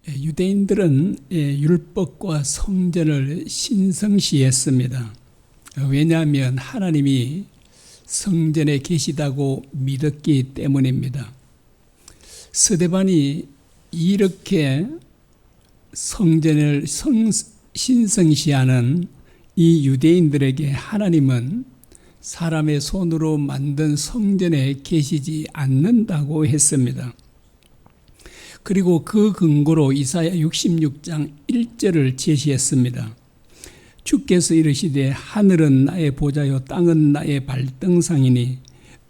유대인들은 율법과 성전을 신성시했습니다. 왜냐하면 하나님이 성전에 계시다고 믿었기 때문입니다. 스데반이 이렇게 성전을 신성시하는 이 유대인들에게 하나님은 사람의 손으로 만든 성전에 계시지 않는다고 했습니다. 그리고 그 근거로 이사야 66장 1절을 제시했습니다. 주께서 이르시되 하늘은 나의 보좌요 땅은 나의 발등상이니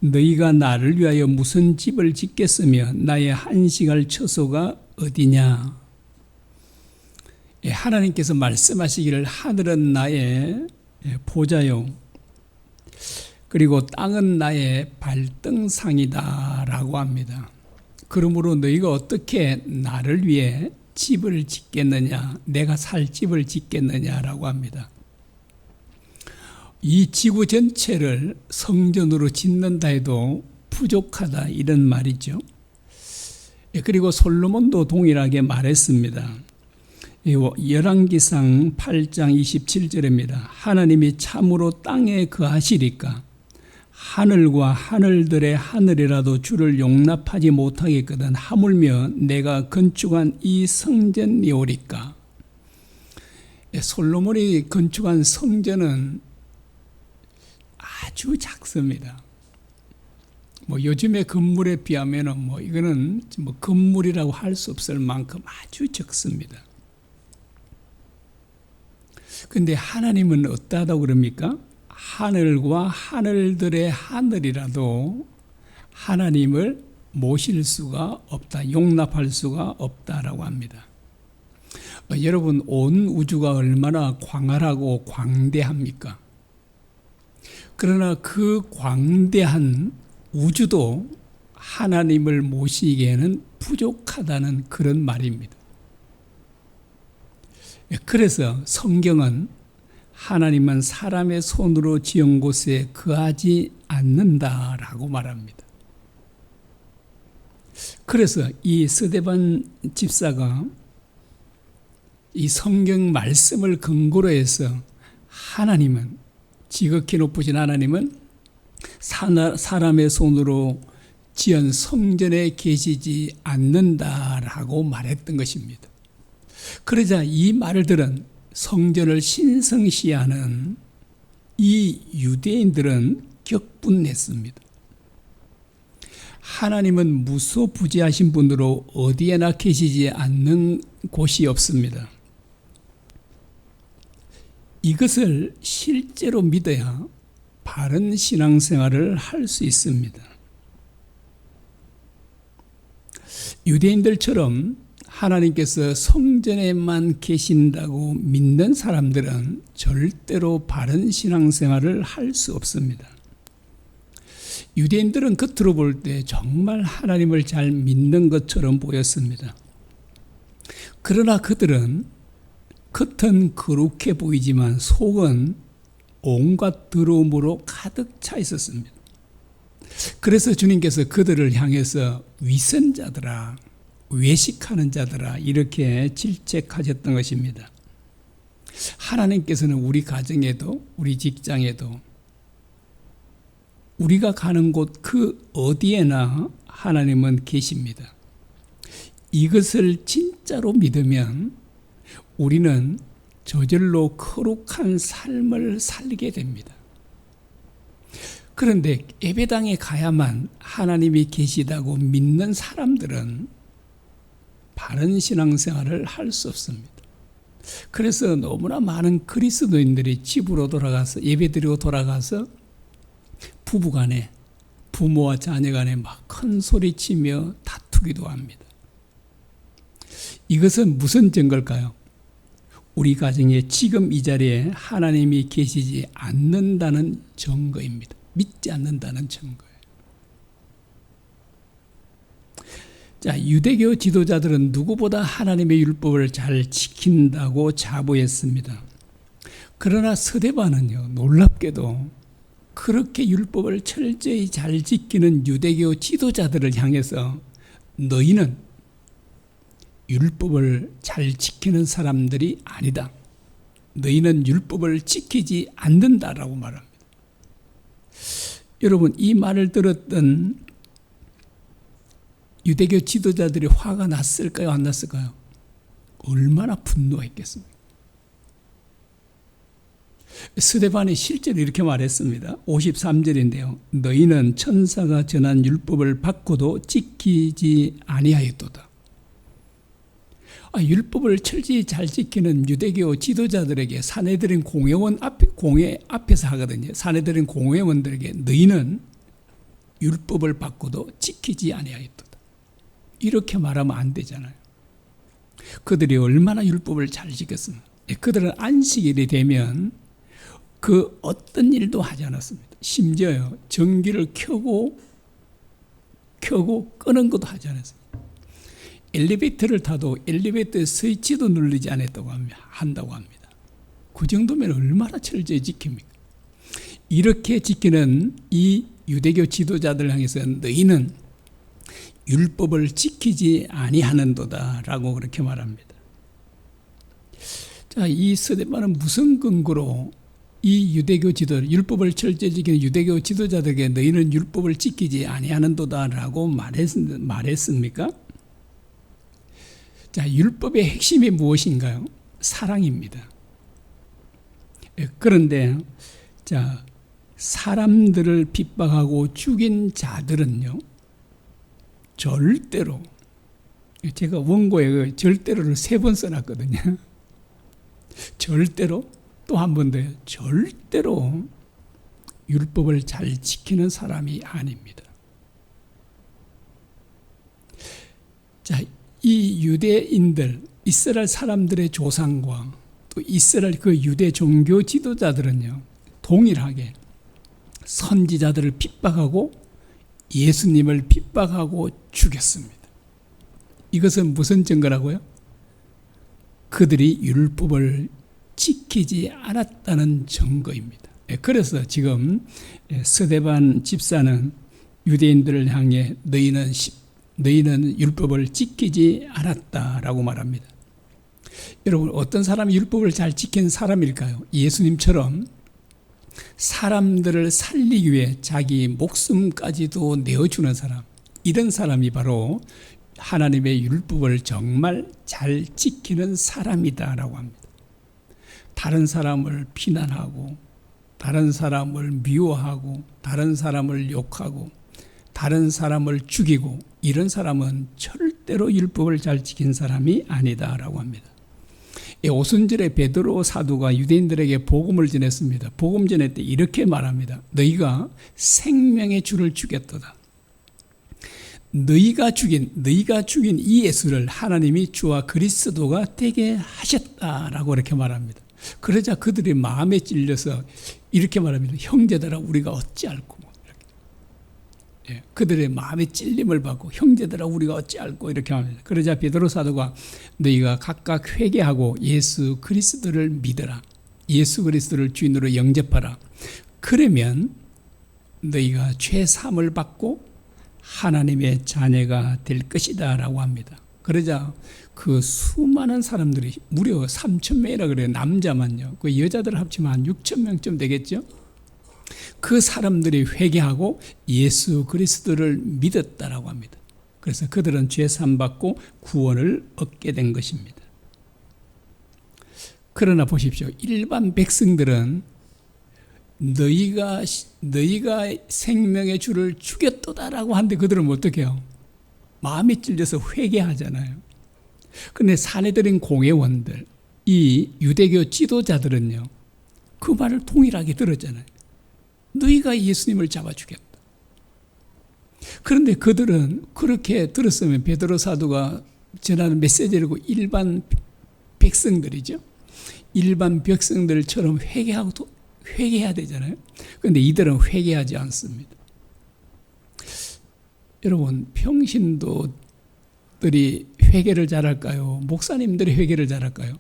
너희가 나를 위하여 무슨 집을 짓겠으며 나의 한식할 처소가 어디냐. 하나님께서 말씀하시기를 하늘은 나의 보좌요 그리고 땅은 나의 발등상이다 라고 합니다. 그러므로 너희가 어떻게 나를 위해 집을 짓겠느냐, 내가 살 집을 짓겠느냐라고 합니다. 이 지구 전체를 성전으로 짓는다 해도 부족하다 이런 말이죠. 그리고 솔로몬도 동일하게 말했습니다. 열왕기상 8장 27절입니다. 하나님이 참으로 땅에 거하시리까 하늘과 하늘들의 하늘이라도 주를 용납하지 못하겠거든 하물며 내가 건축한 이 성전이오리까. 솔로몬이 건축한 성전은 아주 작습니다. 요즘의 건물에 비하면 이거는 건물이라고 할 수 없을 만큼 아주 적습니다. 근데 하나님은 어떠하다고 그럽니까? 하늘과 하늘들의 하늘이라도 하나님을 모실 수가 없다, 용납할 수가 없다라고 합니다. 여러분, 온 우주가 얼마나 광활하고 광대합니까? 그러나 그 광대한 우주도 하나님을 모시기에는 부족하다는 그런 말입니다. 그래서 성경은 하나님은 사람의 손으로 지은 곳에 거하지 않는다라고 말합니다. 그래서 이 스데반 집사가 이 성경 말씀을 근거로 해서 하나님은, 지극히 높으신 하나님은 사람의 손으로 지은 성전에 계시지 않는다라고 말했던 것입니다. 그러자 이 말들은 성전을 신성시하는 이 유대인들은 격분했습니다. 하나님은 무소부지하신 분으로 어디에나 계시지 않는 곳이 없습니다. 이것을 실제로 믿어야 바른 신앙생활을 할 수 있습니다. 유대인들처럼 하나님께서 성전에만 계신다고 믿는 사람들은 절대로 바른 신앙생활을 할 수 없습니다. 유대인들은 겉으로 볼 때 정말 하나님을 잘 믿는 것처럼 보였습니다. 그러나 그들은 겉은 거룩해 보이지만 속은 온갖 더러움으로 가득 차 있었습니다. 그래서 주님께서 그들을 향해서 위선자들아, 외식하는 자들아 이렇게 질책하셨던 것입니다. 하나님께서는 우리 가정에도 우리 직장에도 우리가 가는 곳 그 어디에나 하나님은 계십니다. 이것을 진짜로 믿으면 우리는 저절로 거룩한 삶을 살게 됩니다. 그런데 예배당에 가야만 하나님이 계시다고 믿는 사람들은 바른 신앙생활을 할 수 없습니다. 그래서 너무나 많은 그리스도인들이 집으로 돌아가서 예배드리고 돌아가서 부부간에 부모와 자녀간에 막 큰 소리치며 다투기도 합니다. 이것은 무슨 증거일까요? 우리 가정에 지금 이 자리에 하나님이 계시지 않는다는 증거입니다. 믿지 않는다는 증거예요. 자, 유대교 지도자들은 누구보다 하나님의 율법을 잘 지킨다고 자부했습니다. 그러나 스데반은요, 놀랍게도 그렇게 율법을 철저히 잘 지키는 유대교 지도자들을 향해서 너희는 율법을 잘 지키는 사람들이 아니다. 너희는 율법을 지키지 않는다라고 말합니다. 여러분, 이 말을 들었던 유대교 지도자들이 화가 났을까요? 안 났을까요? 얼마나 분노했겠습니까? 스데반이 실제로 이렇게 말했습니다. 53절인데요. 너희는 천사가 전한 율법을 받고도 지키지 아니하였도다. 율법을 철저히 잘 지키는 유대교 지도자들에게 사내들인 공회원 공회 앞에서 하거든요. 사내들인 공회원들에게 너희는 율법을 받고도 지키지 아니하였도다. 이렇게 말하면 안 되잖아요. 그들이 얼마나 율법을 잘 지켰습니까? 그들은 안식일이 되면 그 어떤 일도 하지 않았습니다. 심지어요, 전기를 켜고 끄는 것도 하지 않았습니다. 엘리베이터를 타도 엘리베이터의 스위치도 누르지 않았다고 한다고 합니다. 그 정도면 얼마나 철저히 지킵니까? 이렇게 지키는 이 유대교 지도자들 향해서 너희는 율법을 지키지 아니하는도다라고 그렇게 말합니다. 자, 이 스데반은 무슨 근거로 이 유대교 율법을 철저히 지키는 유대교 지도자들에게 너희는 율법을 지키지 아니하는도다라고 말했습니까? 자, 율법의 핵심이 무엇인가요? 사랑입니다. 그런데 자, 사람들을 핍박하고 죽인 자들은요, 절대로, 제가 원고에 그 절대로를 3번 써놨거든요. 절대로, 또 한 번 더요. 절대로 율법을 잘 지키는 사람이 아닙니다. 자, 이 유대인들, 이스라엘 사람들의 조상과 또 이스라엘 그 유대 종교 지도자들은요, 동일하게 선지자들을 핍박하고 예수님을 핍박하고 죽였습니다. 이것은 무슨 증거라고요? 그들이 율법을 지키지 않았다는 증거입니다. 그래서 지금 스데반 집사는 유대인들을 향해 너희는 율법을 지키지 않았다라고 말합니다. 여러분, 어떤 사람이 율법을 잘 지키는 사람일까요? 예수님처럼 사람들을 살리기 위해 자기 목숨까지도 내어주는 사람, 이런 사람이 바로 하나님의 율법을 정말 잘 지키는 사람이다라고 합니다. 다른 사람을 비난하고, 다른 사람을 미워하고, 다른 사람을 욕하고, 다른 사람을 죽이고, 이런 사람은 절대로 율법을 잘 지킨 사람이 아니다라고 합니다. 오순절에 베드로 사도가 유대인들에게 복음을 전했습니다. 복음 전할 때 이렇게 말합니다. 너희가 생명의 주를 죽였도다. 너희가 죽인 이 예수를 하나님이 주와 그리스도가 되게 하셨다라고 이렇게 말합니다. 그러자 그들이 마음에 찔려서 이렇게 말합니다. 형제들아, 우리가 어찌할꼬. 그들의 마음에 찔림을 받고 형제들아, 우리가 어찌할꼬 이렇게 합니다. 그러자 베드로 사도가 너희가 각각 회개하고 예수 그리스도를 믿어라. 예수 그리스도를 주인으로 영접하라. 그러면 너희가 죄 사함을 받고 하나님의 자녀가 될 것이다 라고 합니다. 그러자 그 수많은 사람들이, 무려 3,000명이라 그래요. 남자만요. 그 여자들 합치면 한 6,000명쯤 되겠죠. 그 사람들이 회개하고 예수 그리스도를 믿었다라고 합니다. 그래서 그들은 죄 사함 받고 구원을 얻게 된 것입니다. 그러나 보십시오. 일반 백성들은 너희가 생명의 주를 죽였도다라고 하는데 그들은 어떻게 해요? 마음에 찔려서 회개하잖아요. 그런데 사내들인 공회원들, 이 유대교 지도자들은요, 그 말을 동일하게 들었잖아요. 너희가 예수님을 잡아 죽였다. 그런데 그들은 그렇게 들었으면 베드로 사도가 전하는 메시지를 일반 백성들이죠. 일반 백성들처럼 회개해야 되잖아요. 그런데 이들은 회개하지 않습니다. 여러분, 평신도들이 회개를 잘할까요? 목사님들이 회개를 잘할까요?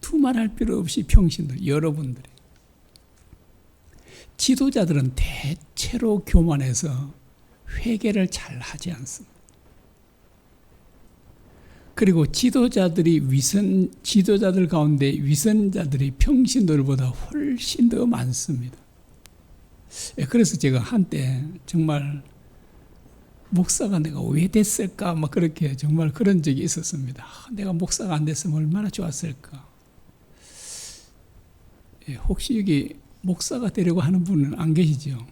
두말할 필요 없이 평신도 여러분들이. 지도자들은 대체로 교만해서 회개를 잘 하지 않습니다. 그리고 지도자들 가운데 위선자들이 평신도들보다 훨씬 더 많습니다. 그래서 제가 한때 정말 목사가 내가 왜 됐을까 막 그렇게 정말 그런 적이 있었습니다. 내가 목사가 안 됐으면 얼마나 좋았을까. 혹시 여기 목사가 되려고 하는 분은 안 계시죠?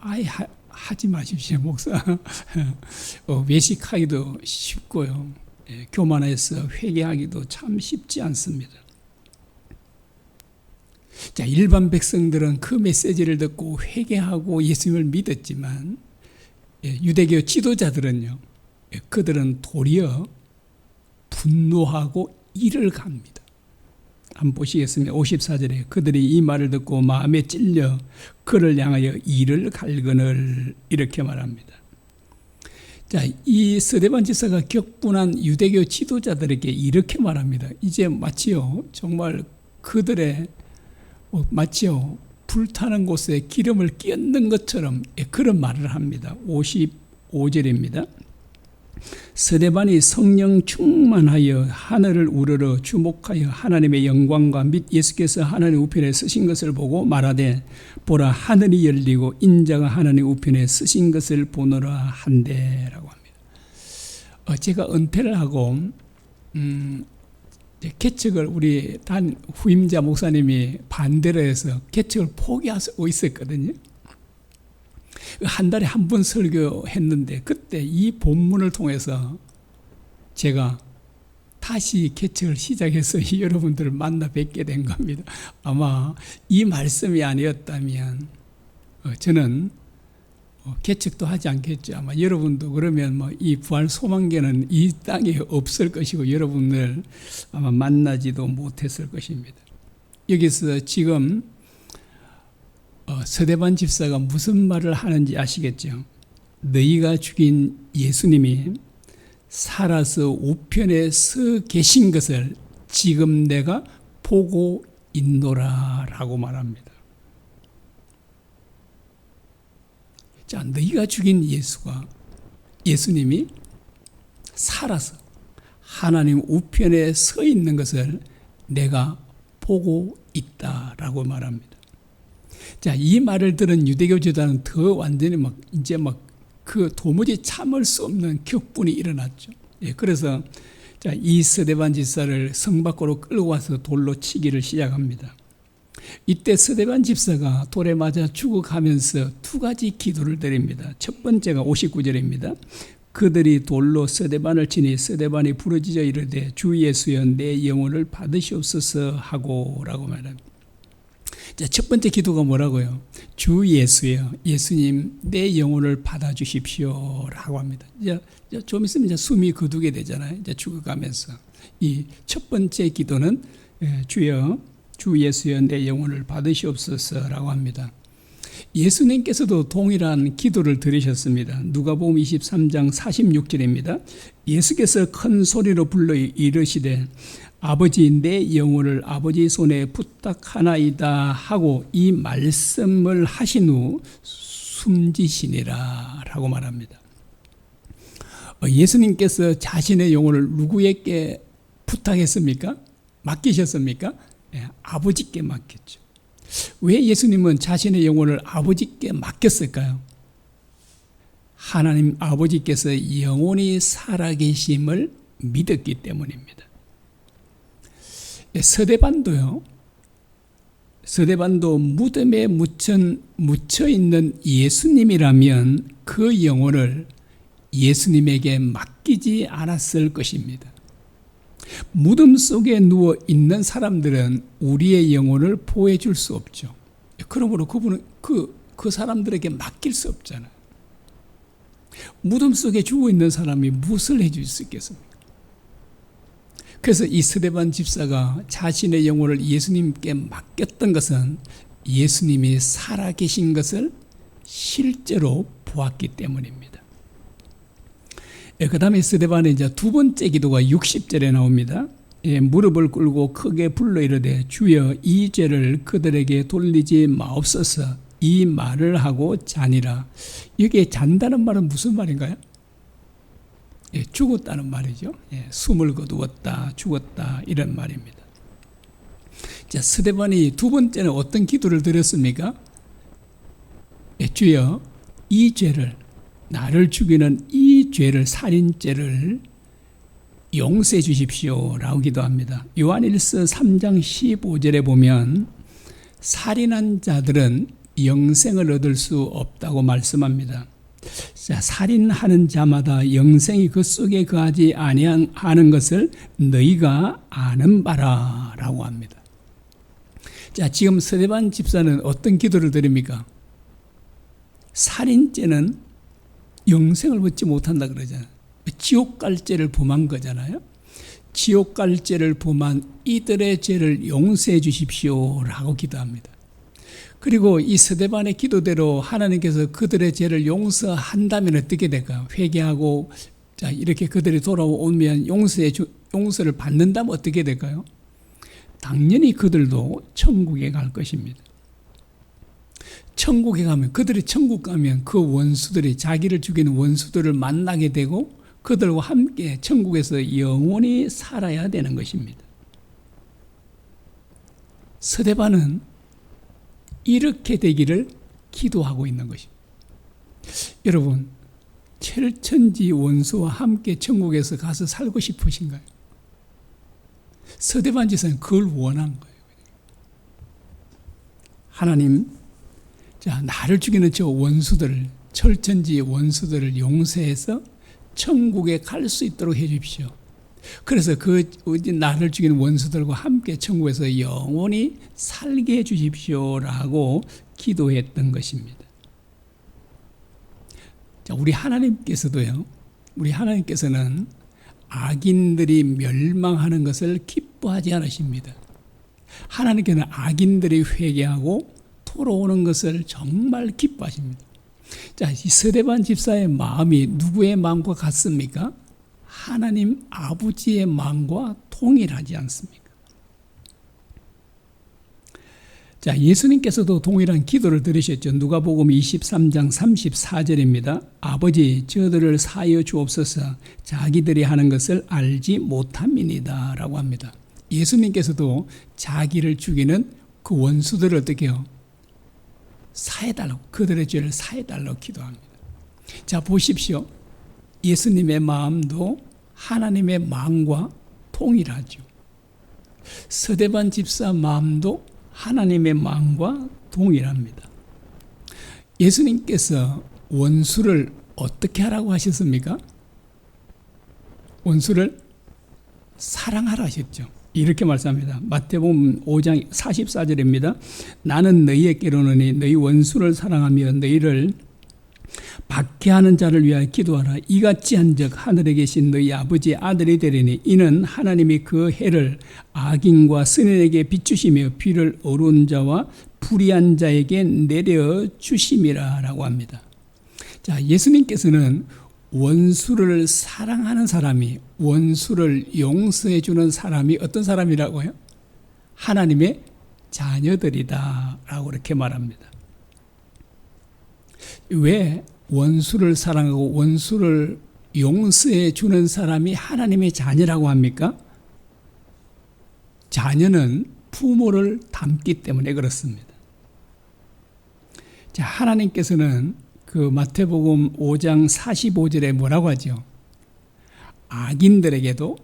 아예 하지 마십시오, 목사. 외식하기도 쉽고요. 교만해서 회개하기도 참 쉽지 않습니다. 자, 일반 백성들은 그 메시지를 듣고 회개하고 예수님을 믿었지만 유대교 지도자들은요, 그들은 도리어 분노하고 이를 갑니다. 한번 보시겠습니다. 54절에 그들이 이 말을 듣고 마음에 찔려 그를 향하여 이를 갈거늘 이렇게 말합니다. 자, 이 스데반 집사가 격분한 유대교 지도자들에게 이렇게 말합니다. 이제 마치요, 정말 그들의 마치요, 불타는 곳에 기름을 끼얹는 것처럼 그런 말을 합니다. 55절입니다. 스데반이 성령 충만하여 하늘을 우러러 주목하여 하나님의 영광과 및 예수께서 하나님 우편에 쓰신 것을 보고 말하되 보라 하늘이 열리고 인자가 하나님 우편에 쓰신 것을 보노라 한대라고 합니다. 제가 은퇴를 하고 개척을 우리 단 후임자 목사님이 반대를 해서 개척을 포기하고 있었거든요. 한 달에 한 번 설교했는데 그때 이 본문을 통해서 제가 다시 개척을 시작해서 여러분들을 만나 뵙게 된 겁니다. 아마 이 말씀이 아니었다면 저는 개척도 하지 않겠죠. 아마 여러분도 그러면 이 부활 소망계는 이 땅에 없을 것이고 여러분을 아마 만나지도 못했을 것입니다. 여기서 지금 스데반 집사가 무슨 말을 하는지 아시겠죠? 너희가 죽인 예수님이 살아서 우편에 서 계신 것을 지금 내가 보고 있노라 라고 말합니다. 자, 너희가 죽인 예수님이 살아서 하나님 우편에 서 있는 것을 내가 보고 있다라고 말합니다. 자, 이 말을 들은 유대교 지도자는 더 완전히 그 도무지 참을 수 없는 격분이 일어났죠. 그래서 자, 이 스데반 집사를 성 밖으로 끌고 와서 돌로 치기를 시작합니다. 이때 스데반 집사가 돌에 맞아 죽어가면서 두 가지 기도를 드립니다. 첫 번째가 59절입니다. 그들이 돌로 스데반을 치니 스데반이 부르짖어 이르되 주 예수여 내 영혼을 받으시옵소서 하고 라고 말합니다. 자, 첫 번째 기도가 뭐라고요? 주 예수여, 예수님 내 영혼을 받아주십시오 라고 합니다. 이제 좀 있으면 이제 숨이 거두게 되잖아요. 이제 죽어가면서 이 첫 번째 기도는 주여, 주 예수여 내 영혼을 받으시옵소서 라고 합니다. 예수님께서도 동일한 기도를 드리셨습니다. 누가복음 23장 46절입니다. 예수께서 큰 소리로 불러 이르시되 아버지 내 영혼을 아버지 손에 부탁하나이다 하고 이 말씀을 하신 후 숨지시니라 라고 말합니다. 예수님께서 자신의 영혼을 누구에게 부탁했습니까? 맡기셨습니까? 아버지께 맡겼죠. 왜 예수님은 자신의 영혼을 아버지께 맡겼을까요? 하나님 아버지께서 영원히 살아계심을 믿었기 때문입니다. 서대반도 무덤에 묻혀 있는 예수님이라면 그 영혼을 예수님에게 맡기지 않았을 것입니다. 무덤 속에 누워 있는 사람들은 우리의 영혼을 보호해줄 수 없죠. 그러므로 그분은 그 사람들에게 맡길 수 없잖아요. 무덤 속에 죽어 있는 사람이 무엇을 해줄 수 있겠습니까? 그래서 이 스데반 집사가 자신의 영혼을 예수님께 맡겼던 것은 예수님이 살아계신 것을 실제로 보았기 때문입니다. 그 다음에 스데반의 이제 두 번째 기도가 60절에 나옵니다. 무릎을 꿇고 크게 불러 이르되 주여 이 죄를 그들에게 돌리지 마옵소서 이 말을 하고 자니라. 여기에 잔다는 말은 무슨 말인가요? 죽었다는 말이죠. 숨을 거두었다, 죽었다 이런 말입니다. 자, 스데반이 두 번째는 어떤 기도를 드렸습니까? 주여, 이 죄를, 나를 죽이는 이 죄를, 살인죄를 용서해 주십시오 라고 기도합니다. 요한일서 3장 15절에 보면 살인한 자들은 영생을 얻을 수 없다고 말씀합니다. 자, 살인하는 자마다 영생이 그 속에 거하지 아니하는 것을 너희가 아는 바라 라고 합니다. 자, 지금 스데반 집사는 어떤 기도를 드립니까? 살인죄는 영생을 얻지 못한다 그러잖아요. 지옥 갈 죄를 범한 거잖아요. 지옥 갈 죄를 범한 이들의 죄를 용서해 주십시오 라고 기도합니다. 그리고 이 스데반의 기도대로 하나님께서 그들의 죄를 용서한다면 어떻게 될까요? 회개하고 자, 이렇게 그들이 돌아오면 용서를 받는다면 어떻게 될까요? 당연히 그들도 천국에 갈 것입니다. 천국에 가면, 그들이 천국 가면 그 원수들이, 자기를 죽이는 원수들을 만나게 되고 그들과 함께 천국에서 영원히 살아야 되는 것입니다. 스데반은 이렇게 되기를 기도하고 있는 것입니다. 여러분, 철천지 원수와 함께 천국에서 가서 살고 싶으신가요? 스데반 집사는 그걸 원한 거예요. 하나님, 자, 나를 죽이는 저 원수들을, 철천지 원수들을 용서해서 천국에 갈 수 있도록 해 주십시오. 그래서 그 나를 죽이는 원수들과 함께 천국에서 영원히 살게 해 주십시오라고 기도했던 것입니다. 자, 우리 하나님께서도요. 우리 하나님께서는 악인들이 멸망하는 것을 기뻐하지 않으십니다. 하나님께는 악인들이 회개하고 돌아오는 것을 정말 기뻐하십니다. 자, 이 스데반 집사의 마음이 누구의 마음과 같습니까? 하나님 아버지의 마음과 동일하지 않습니까? 자, 예수님께서도 동일한 기도를 드리셨죠. 누가복음 23장 34절입니다. 아버지, 저들을 사하여 주옵소서. 자기들이 하는 것을 알지 못함이니이다 라고 합니다. 예수님께서도 자기를 죽이는 그 원수들을 어떻게 해요? 사해달라고, 그들의 죄를 사해달라고 기도합니다. 자, 보십시오. 예수님의 마음도 하나님의 마음과 동일하죠. 스데반 집사 마음도 하나님의 마음과 동일합니다. 예수님께서 원수를 어떻게 하라고 하셨습니까? 원수를 사랑하라 하셨죠. 이렇게 말씀합니다. 마태복음 5장 44절입니다. 나는 너희에게 이르노니 너희 원수를 사랑하며 너희를 박해하는 자를 위하여 기도하라. 이같이 한즉 하늘에 계신 너희 아버지의 아들이 되리니 이는 하나님이 그 해를 악인과 선인에게 비추시며 비를 어려운 자와 불의한 자에게 내려 주심이라 라고 합니다. 자, 예수님께서는 원수를 사랑하는 사람이, 원수를 용서해 주는 사람이 어떤 사람이라고요? 하나님의 자녀들이다 라고 이렇게 말합니다. 왜 원수를 사랑하고 원수를 용서해 주는 사람이 하나님의 자녀라고 합니까? 자녀는 부모를 닮기 때문에 그렇습니다. 자, 하나님께서는 그 마태복음 5장 45절에 뭐라고 하죠? 악인들에게도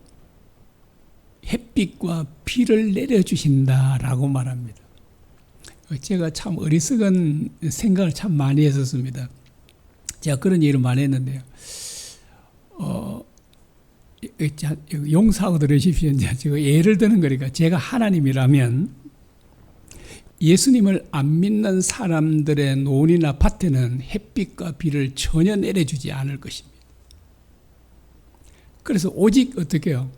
햇빛과 비를 내려주신다라고 말합니다. 제가 참 어리석은 생각을 참 많이 했었습니다. 제가 그런 얘기를 많이 했는데요. 용서하고 들으십시오. 제가 예를 드는 거니까, 제가 하나님이라면 예수님을 안 믿는 사람들의 논이나 밭에는 햇빛과 비를 전혀 내려주지 않을 것입니다. 그래서 오직 어떻게 해요?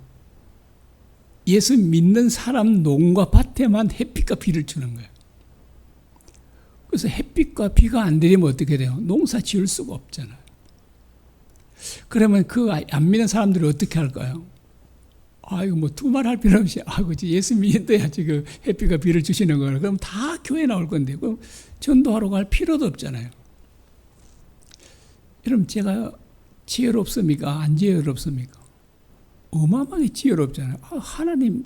예수 믿는 사람 논과 밭에만 햇빛과 비를 주는 거예요. 그래서 햇빛과 비가 안 내리면 어떻게 돼요? 농사 지을 수가 없잖아요. 그러면 그 안 믿는 사람들이 어떻게 할까요? 이거 뭐 두말할 필요 없이, 그치, 예수 믿어야지 그 햇빛과 비를 주시는 거는. 그럼 다 교회 나올 건데, 그럼 전도하러 갈 필요도 없잖아요. 여러분, 제가 지혜롭습니까? 안 지혜롭습니까? 어마어마하게 지혜롭잖아요. 하나님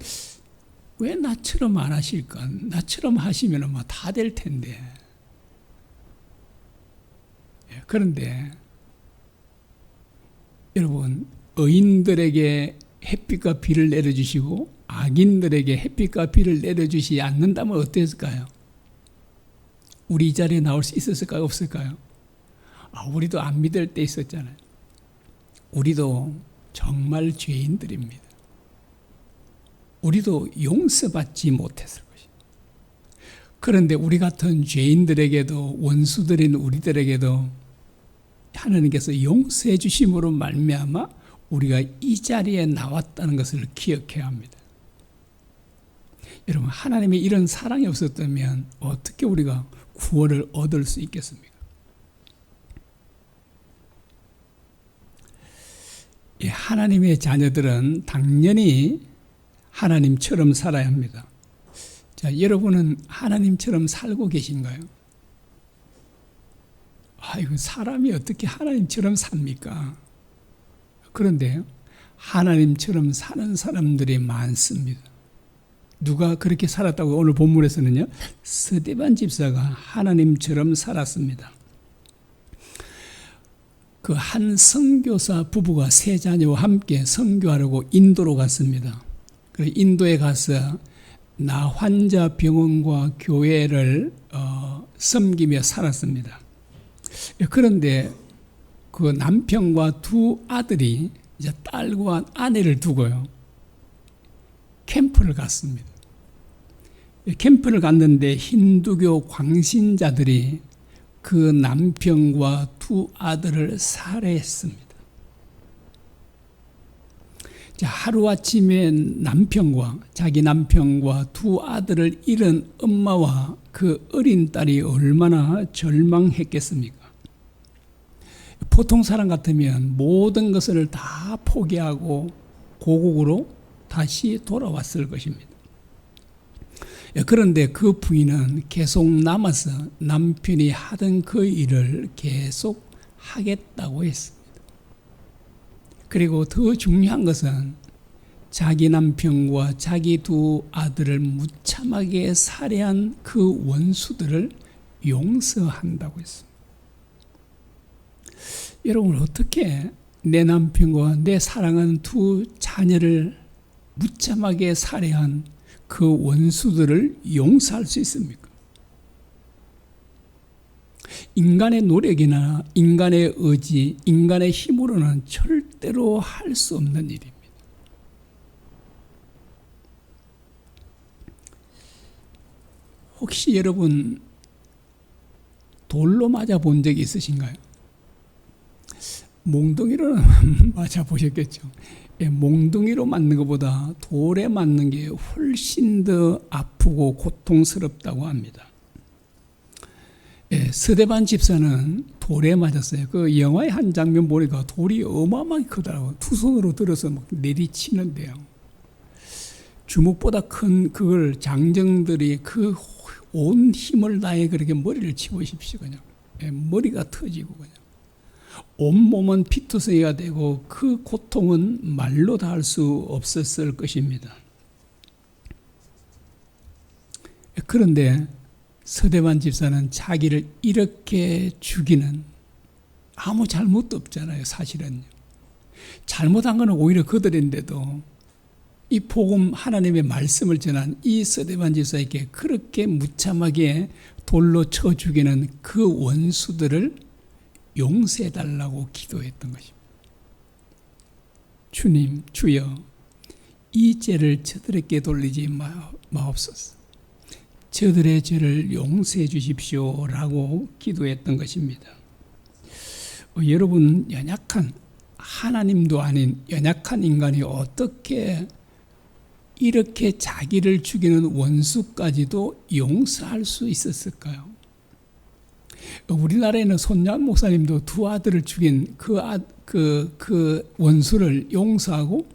왜 나처럼 안 하실까? 나처럼 하시면 다 될 텐데. 그런데 여러분, 의인들에게 햇빛과 비를 내려주시고 악인들에게 햇빛과 비를 내려주시지 않는다면 어땠을까요? 우리 이 자리에 나올 수 있었을까요? 없을까요? 우리도 안 믿을 때 있었잖아요. 우리도 정말 죄인들입니다. 우리도 용서받지 못했을 것입니다. 그런데 우리 같은 죄인들에게도, 원수들인 우리들에게도 하나님께서 용서해 주심으로 말미암아 우리가 이 자리에 나왔다는 것을 기억해야 합니다. 여러분, 하나님의 이런 사랑이 없었다면 어떻게 우리가 구원을 얻을 수 있겠습니까? 하나님의 자녀들은 당연히 하나님처럼 살아야 합니다. 자, 여러분은 하나님처럼 살고 계신가요? 이거 사람이 어떻게 하나님처럼 삽니까? 그런데 하나님처럼 사는 사람들이 많습니다. 누가 그렇게 살았다고 오늘 본문에서는요, 스데반 집사가 하나님처럼 살았습니다. 그 한 선교사 부부가 세 자녀와 함께 선교하려고 인도로 갔습니다. 그래서 인도에 가서 나환자 병원과 교회를 섬기며 살았습니다. 그런데 그 남편과 두 아들이 이제 딸과 아내를 두고요, 캠프를 갔습니다. 캠프를 갔는데 힌두교 광신자들이 그 남편과 두 아들을 살해했습니다. 하루아침에 자기 남편과 두 아들을 잃은 엄마와 그 어린 딸이 얼마나 절망했겠습니까? 보통 사람 같으면 모든 것을 다 포기하고 고국으로 다시 돌아왔을 것입니다. 그런데 그 부인은 계속 남아서 남편이 하던 그 일을 계속 하겠다고 했습니다. 그리고 더 중요한 것은 자기 남편과 자기 두 아들을 무참하게 살해한 그 원수들을 용서한다고 했습니다. 여러분, 어떻게 내 남편과 내 사랑하는 두 자녀를 무참하게 살해한 그 원수들을 용서할 수 있습니까? 인간의 노력이나 인간의 의지, 인간의 힘으로는 절대로 할 수 없는 일입니다. 혹시 여러분 돌로 맞아 본 적이 있으신가요? 몽둥이로는 맞아 보셨겠죠. 몽둥이로 맞는 것보다 돌에 맞는 게 훨씬 더 아프고 고통스럽다고 합니다. 스데반 집사는 돌에 맞았어요. 그 영화의 한 장면 보니까 돌이 어마어마하게 크더라고요. 두 손으로 들어서 막 내리치는데요. 주먹보다 큰 그걸 장정들이 그 온 힘을 다해 그렇게 머리를 치우십시오. 그냥 머리가 터지고 그냥 온몸은 피투성이가 되고 그 고통은 말로 다 할 수 없었을 것입니다. 그런데 스데반 집사는 자기를 이렇게 죽이는, 아무 잘못도 없잖아요. 사실은요. 잘못한 거는 오히려 그들인데도 이 복음, 하나님의 말씀을 전한 이 스데반 집사에게 그렇게 무참하게 돌로 쳐 죽이는 그 원수들을 용서해달라고 기도했던 것입니다. 주님, 주여, 이 죄를 저들에게 돌리지 마옵소서. 저들의 죄를 용서해 주십시오 라고 기도했던 것입니다. 여러분, 연약한, 하나님도 아닌 연약한 인간이 어떻게 이렇게 자기를 죽이는 원수까지도 용서할 수 있었을까요? 우리나라에는 손양 목사님도 두 아들을 죽인 그 원수를 용서하고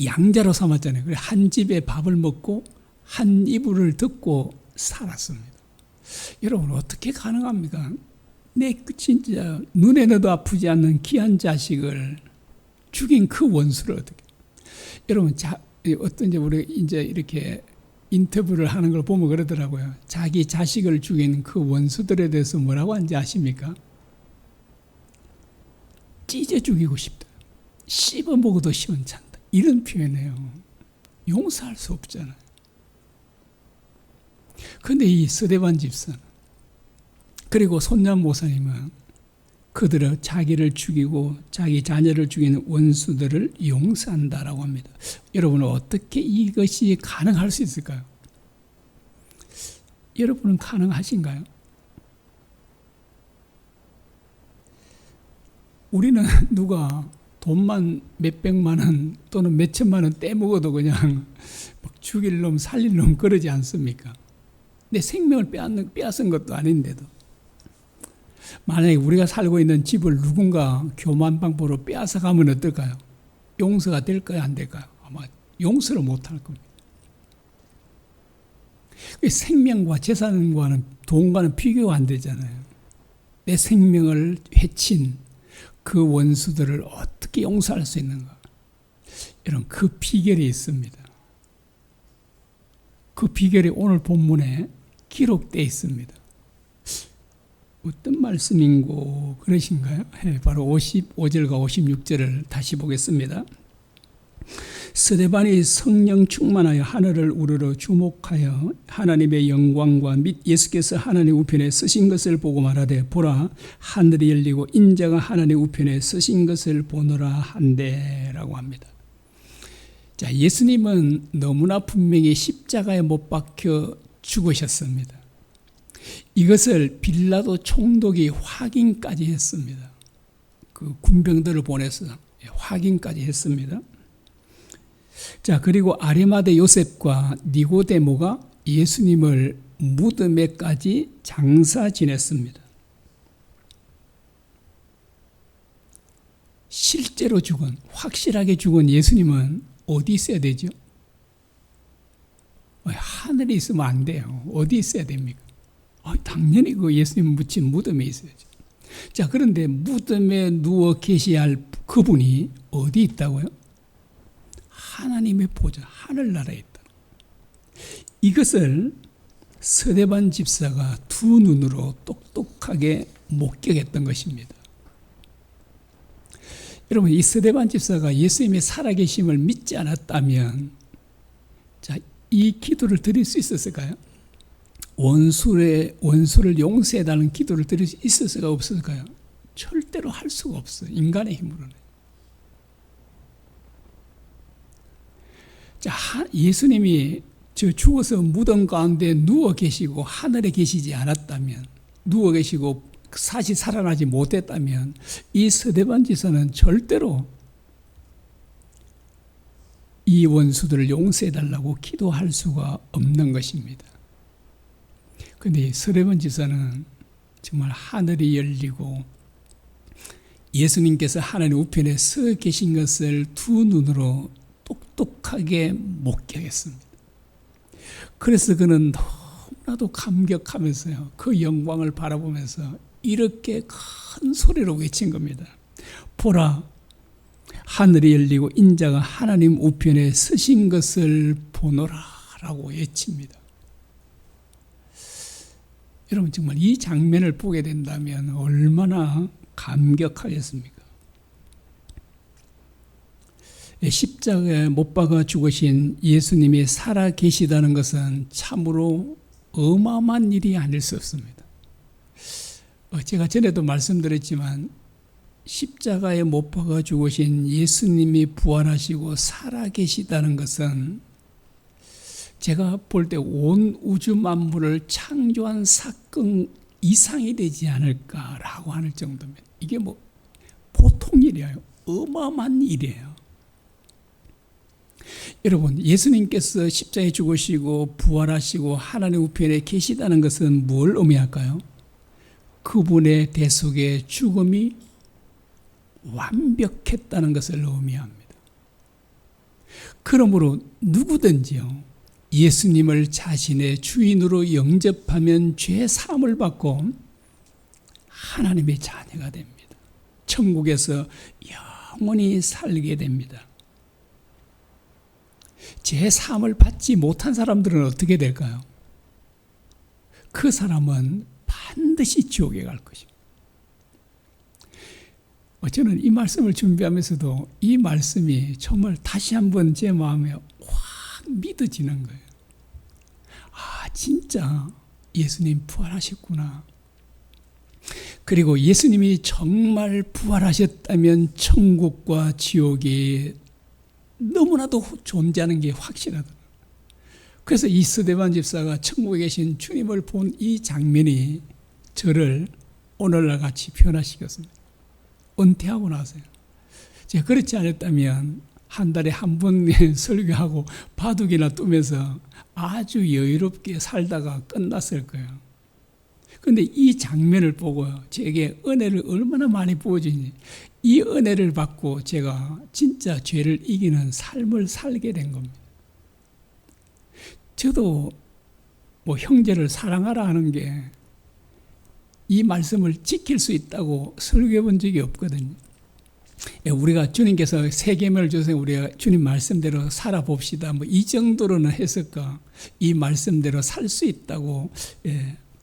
양자로 삼았잖아요. 그래서 한 집에 밥을 먹고 한 이불을 덮고 살았습니다. 여러분, 어떻게 가능합니까? 내 진짜 눈에 넣어도 아프지 않는 귀한 자식을 죽인 그 원수를 어떻게. 여러분, 어떤 우리 이제 이렇게 인터뷰를 하는 걸 보면 그러더라고요. 자기 자식을 죽인 그 원수들에 대해서 뭐라고 하는지 아십니까? 찢어 죽이고 싶다. 씹어 먹어도 시원찮다. 이런 표현이에요. 용서할 수 없잖아요. 그런데 이 스데반 집사는, 그리고 손잡 목사님은 그들은 자기를 죽이고 자기 자녀를 죽이는 원수들을 용서한다라고 합니다. 여러분은 어떻게 이것이 가능할 수 있을까요? 여러분은 가능하신가요? 우리는 누가 돈만 몇백만 원 또는 몇천만 원 떼먹어도 그냥 막 죽일 놈 살릴 놈 그러지 않습니까? 내 생명을 빼앗은 것도 아닌데도. 만약에 우리가 살고 있는 집을 누군가 교만 방법으로 빼앗아 가면 어떨까요? 용서가 될까요? 안 될까요? 아마 용서를 못할 겁니다. 생명과 재산과는, 돈과는 비교가 안 되잖아요. 내 생명을 해친 그 원수들을 어떻게 용서할 수 있는가? 이런 그 비결이 있습니다. 그 비결이 오늘 본문에 기록되어 있습니다. 어떤 말씀인고 그러신가요? 바로 55절과 56절을 다시 보겠습니다. 스데반이 성령 충만하여 하늘을 우러러 주목하여 하나님의 영광과 및 예수께서 하나님 우편에 서신 것을 보고 말하되, 보라, 하늘이 열리고 인자가 하나님 우편에 서신 것을 보노라 한대라고 합니다. 자, 예수님은 너무나 분명히 십자가에 못 박혀 죽으셨습니다. 이것을 빌라도 총독이 확인까지 했습니다. 그 군병들을 보내서 확인까지 했습니다. 자, 그리고 아리마대 요셉과 니고데모가 예수님을 무덤에까지 장사 지냈습니다. 실제로 죽은, 확실하게 죽은 예수님은 어디 있어야 되죠? 하늘에 있으면 안 돼요. 어디 있어야 됩니까? 당연히 그 예수님 묻힌 무덤에 있어야죠. 자, 그런데 무덤에 누워 계셔야 할 그분이 어디 있다고요? 하나님의 보좌, 하늘나라에 있다. 이것을 스데반 집사가 두 눈으로 똑똑하게 목격했던 것입니다. 여러분, 이 스데반 집사가 예수님의 살아계심을 믿지 않았다면, 자, 이 기도를 드릴 수 있었을까요? 원수를 용서해달라는 기도를 드릴 수 있었을까 없었을까요? 절대로 할 수가 없어요. 인간의 힘으로는. 자, 예수님이 죽어서 무덤 가운데 누워 계시고 하늘에 계시지 않았다면, 누워 계시고 사시 살아나지 못했다면, 이 스데반 집사는 절대로 이 원수들을 용서해달라고 기도할 수가 없는 것입니다. 그런데 스데반 집사는 정말 하늘이 열리고 예수님께서 하나님 우편에 서 계신 것을 두 눈으로 똑똑하게 목격했습니다. 그래서 그는 너무나도 감격하면서요, 그 영광을 바라보면서 이렇게 큰 소리로 외친 겁니다. 보라, 하늘이 열리고 인자가 하나님 우편에 서신 것을 보노라 라고 외칩니다. 여러분, 정말 이 장면을 보게 된다면 얼마나 감격하겠습니까? 십자가에 못 박아 죽으신 예수님이 살아 계시다는 것은 참으로 어마어마한 일이 아닐 수 없습니다. 제가 전에도 말씀드렸지만 십자가에 못 박아 죽으신 예수님이 부활하시고 살아 계시다는 것은 제가 볼 때 온 우주 만물을 창조한 사건 이상이 되지 않을까라고 하는 정도면, 이게 뭐 보통 일이에요. 어마어마한 일이에요. 여러분, 예수님께서 십자가에 죽으시고 부활하시고 하나님 우편에 계시다는 것은 뭘 의미할까요? 그분의 대속의 죽음이 완벽했다는 것을 의미합니다. 그러므로 누구든지요, 예수님을 자신의 주인으로 영접하면 죄 사함을 받고 하나님의 자녀가 됩니다. 천국에서 영원히 살게 됩니다. 제3을 받지 못한 사람들은 어떻게 될까요? 그 사람은 반드시 지옥에 갈 것입니다. 저는 이 말씀을 준비하면서도 이 말씀이 정말 다시 한번 제 마음에 확 믿어지는 거예요. 아, 진짜 예수님 부활하셨구나. 그리고 예수님이 정말 부활하셨다면 천국과 지옥이 너무나도 존재하는 게 확실하더라고요. 그래서 이 스데반 집사가 천국에 계신 주님을 본 이 장면이 저를 오늘날 같이 변화시켰습니다. 은퇴하고 나서요. 제가 그렇지 않았다면 한 달에 한 번 설교하고 바둑이나 뜨면서 아주 여유롭게 살다가 끝났을 거예요. 그런데 이 장면을 보고 제게 은혜를 얼마나 많이 부어주니 이 은혜를 받고 제가 진짜 죄를 이기는 삶을 살게 된 겁니다. 저도 뭐 형제를 사랑하라 하는 게 이 말씀을 지킬 수 있다고 설교해 본 적이 없거든요. 우리가 주님께서 세 계명을 주셔서 우리가 주님 말씀대로 살아봅시다. 뭐 이 정도로는 했을까? 이 말씀대로 살 수 있다고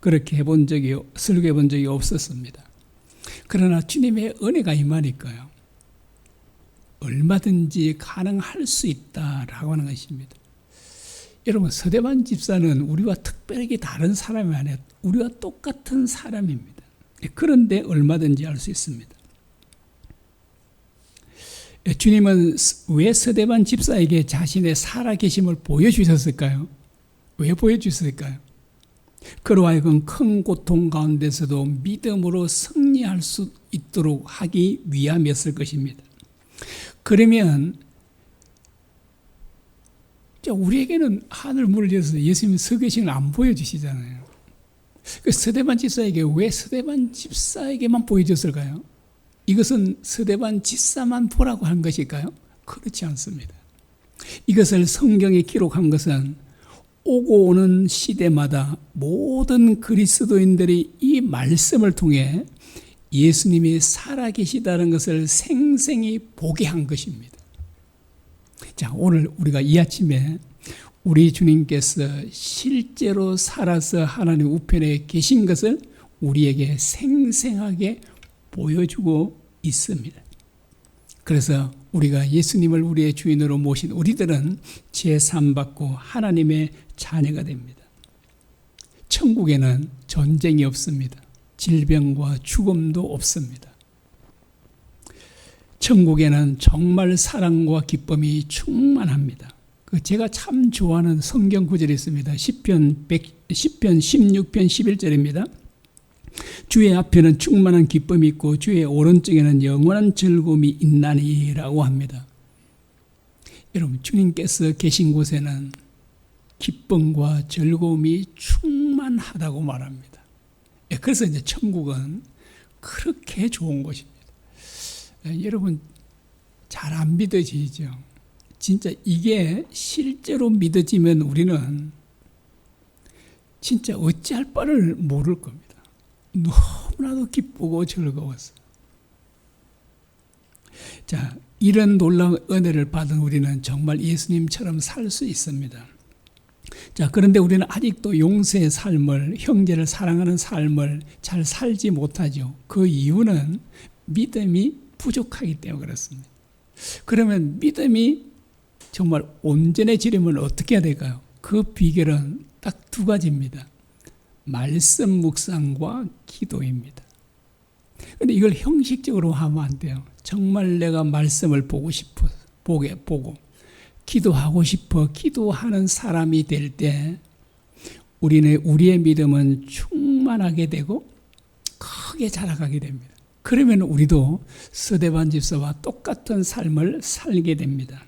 그렇게 해본 적이 설교해 본 적이 없었습니다. 그러나 주님의 은혜가 임하니까요. 얼마든지 가능할 수 있다라고 하는 것입니다. 여러분, 서대반 집사는 우리와 특별하게 다른 사람이 아니라 우리와 똑같은 사람입니다. 그런데 얼마든지 할 수 있습니다. 주님은 왜 서대반 집사에게 자신의 살아계심을 보여주셨을까요? 왜 보여주셨을까요? 그로 하여금 큰 고통 가운데서도 믿음으로 승리할 수 있도록 하기 위함이었을 것입니다. 그러면 우리에게는 하늘 물려서 예수님 서계심을 안 보여주시잖아요. 서대반 집사에게 왜 서대반 집사에게만 보여줬을까요? 이것은 서대반 집사만 보라고 한 것일까요? 그렇지 않습니다. 이것을 성경에 기록한 것은 오고 오는 시대마다 모든 그리스도인들이 이 말씀을 통해 예수님이 살아계시다는 것을 생생히 보게 한 것입니다. 자, 오늘 우리가 이 아침에 우리 주님께서 실제로 살아서 하나님 우편에 계신 것을 우리에게 생생하게 보여주고 있습니다. 그래서 우리가 예수님을 우리의 주인으로 모신 우리들은 제3 받고 하나님의 자녀가 됩니다. 천국에는 전쟁이 없습니다. 질병과 죽음도 없습니다. 천국에는 정말 사랑과 기쁨이 충만합니다. 제가 참 좋아하는 성경 구절이 있습니다. 시편 16편 11절입니다. 주의 앞에는 충만한 기쁨이 있고 주의 오른쪽에는 영원한 즐거움이 있나니라고 합니다. 여러분, 주님께서 계신 곳에는 기쁨과 즐거움이 충만하다고 말합니다. 그래서 이제 천국은 그렇게 좋은 곳입니다. 여러분, 잘 안 믿어지죠? 진짜 이게 실제로 믿어지면 우리는 진짜 어찌할 바를 모를 겁니다. 너무나도 기쁘고 즐거웠어요. 자, 이런 놀라운 은혜를 받은 우리는 정말 예수님처럼 살 수 있습니다. 자, 그런데 우리는 아직도 용서의 삶을, 형제를 사랑하는 삶을 잘 살지 못하죠. 그 이유는 믿음이 부족하기 때문에 그렇습니다. 그러면 믿음이 정말 온전해지려면 어떻게 해야 될까요? 그 비결은 딱 두 가지입니다. 말씀 묵상과 기도입니다. 그런데 이걸 형식적으로 하면 안 돼요. 정말 내가 말씀을 보고 싶어, 보고 기도하고 싶어 기도하는 사람이 될 때 우리의 믿음은 충만하게 되고 크게 자라가게 됩니다. 그러면 우리도 서대반 집사와 똑같은 삶을 살게 됩니다.